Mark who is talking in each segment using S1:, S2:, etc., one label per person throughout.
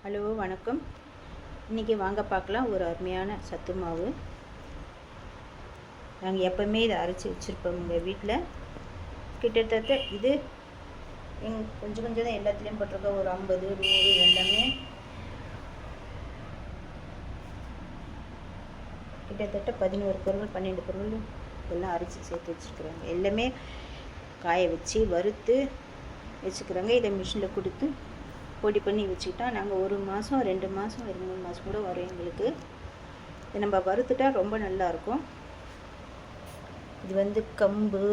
S1: Hello வணக்கம். இன்றைக்கி வாங்க பார்க்கலாம் ஒரு அருமையான சத்து மாவு. நாங்கள் எப்போவுமே இதை அரைச்சி வச்சுருப்போம் எங்கள் வீட்டில். கிட்டத்தட்ட இது கொஞ்சம் கொஞ்சம் தான் எல்லாத்துலேயும் போட்டிருக்கோம். ஒரு 50 100 எல்லாமே கிட்டத்தட்ட 11 பொருள் 12 பொருள் எல்லாம் அரைச்சி சேர்த்து வச்சுருக்குறாங்க. எல்லாமே காய வச்சு வறுத்து வச்சுக்கிறாங்க. இதை மிஷினில் கொடுத்து பொடி பண்ணி வச்சுக்கிட்டா நாங்கள் 1 மாதம் 2 மாதம் 3 மாதம் கூட வரும் எங்களுக்கு. இதை நம்ம வறுத்துட்டா ரொம்ப நல்லாயிருக்கும். இது கம்பு,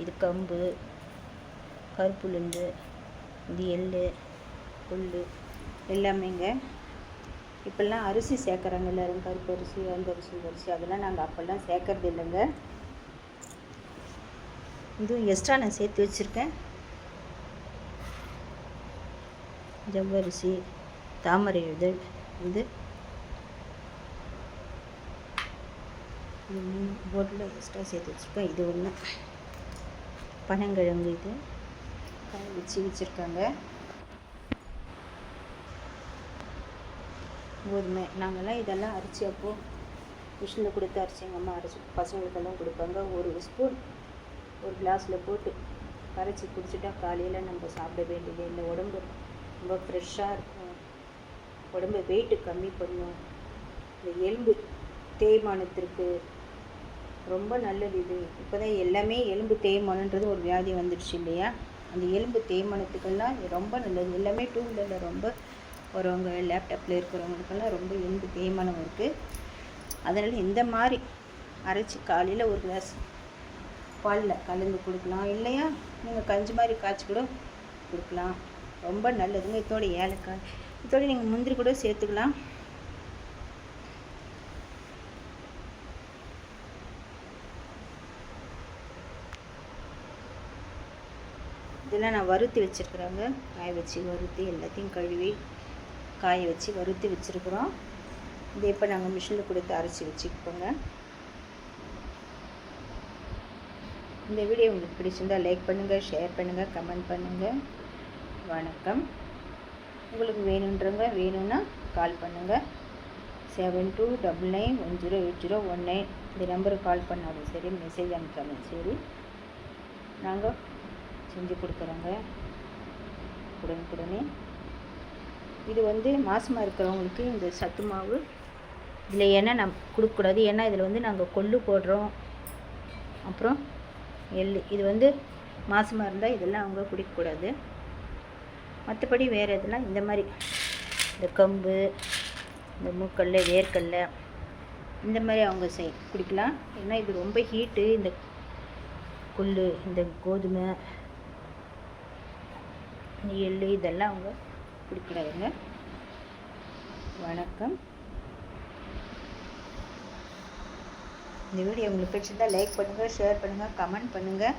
S1: இது கம்பு, கருப்புளுந்து, இது எள், புல் எல்லாமேங்க. இப்போல்லாம் அரிசி சேர்க்குறாங்க எல்லோரும். கருப்பு அரிசி, அந்த அரிசி அதெல்லாம் நாங்கள் அப்போல்லாம் சேர்க்கறது இல்லைங்க. இதுவும் எக்ஸ்ட்ரா நான் சேர்த்து வச்சுருக்கேன். ஜவ்வரிசி, தாமரை இதழ், இது போட்டில் எக்ஸ்ட்ரா சேர்த்து வச்சுருக்கேன். இது ஒன்று பனங்கிழங்கு, இது காய வச்சுருக்காங்க. கோதுமை நாங்கள்லாம் இதெல்லாம் அரைச்சி அப்போது மிஷினில் கொடுத்து அரைச்சி எங்கள் அம்மா அரைச்சி பசங்களுக்கெல்லாம் கொடுப்பாங்க. 1 ஸ்பூன் ஒரு கிளாஸில் போட்டு கரைச்சி குடிச்சிட்டா காலையில் நம்ம சாப்பிட வேண்டியது இல்லை. உடம்பு ரொம்ப ஃப்ரெஷ்ஷாக இருக்கும். உடம்பு வெயிட்டு கம்மி பண்ணும். இந்த எலும்பு தேய்மானத்திற்கு ரொம்ப நல்லது இது. இப்போ தான் எல்லாமே எலும்பு தேய்மானன்றது ஒரு வியாதி வந்துடுச்சு இல்லையா? அந்த எலும்பு தேய்மானத்துக்கெல்லாம் ரொம்ப நல்லது. எல்லாமே 2 வீலரில் ரொம்ப வரவங்க, லேப்டாப்பில் இருக்கிறவங்களுக்கெல்லாம் ரொம்ப எலும்பு தேய்மானம் இருக்குது. அதனால் இந்த மாதிரி அரைச்சி காலையில் ஒரு கிளாஸ் பாலில் கலந்து கொடுக்கலாம். இல்லையா நீங்கள் கஞ்சி மாதிரி காய்ச்சி கூட கொடுக்கலாம். ரொம்ப நல்லதுங்க. இதோட ஏலக்காய், இதோட நீங்கள் முந்திரி கூட சேர்த்துக்கலாம். இதெல்லாம் நான் வறுத்து வச்சுருக்குறாங்க. காய வச்சு வறுத்து எல்லாத்தையும் கழுவி காய வச்சு வறுத்து வச்சுருக்குறோம். இதை இப்போ நாங்கள் மிஷினில் கொடுத்து அரைச்சி வச்சுக்கோங்க. இந்த வீடியோ உங்களுக்கு பிடிச்சிருந்தால் லைக் பண்ணுங்கள், ஷேர் பண்ணுங்கள், கமெண்ட் பண்ணுங்கள். வணக்கம். உங்களுக்கு வேணும்னா கால் பண்ணுங்கள். 7299108019 இந்த நம்பருக்கு கால் பண்ணாலும் சரி, மெசேஜ் அனுப்பிச்சாலும் சரி, நாங்கள் செஞ்சு கொடுக்குறோங்க உடனுக்குடனே. இது மாசமாக இருக்கிறவங்களுக்கு இந்த சத்து மாவு இதில் எண்ணெய் நம்ம கொடுக்கக்கூடாது. ஏன்னா இதில் நாங்கள் கொள்ளு போடுறோம், அப்புறம் எள். இது மாசமாக இருந்தால் இதெல்லாம் அவங்க குடிக்கக்கூடாது. மற்றபடி வேறு இதெல்லாம் இந்த மாதிரி இந்த கம்பு, இந்த மூக்கல்ல, வேர்க்கல்ல இந்த மாதிரி அவங்க குடிக்கலாம். ஏன்னா இது ரொம்ப ஹீட்டு. இந்த கொள்ளு, இந்த கோதுமை, இந்த எள் இதெல்லாம் அவங்க குடிக்கூடாதுங்க. வணக்கம். இந்த வீடியோ உங்களுக்கு பிடிச்சிருந்தால் லைக் பண்ணுங்கள், ஷேர் பண்ணுங்கள், கமெண்ட் பண்ணுங்கள்.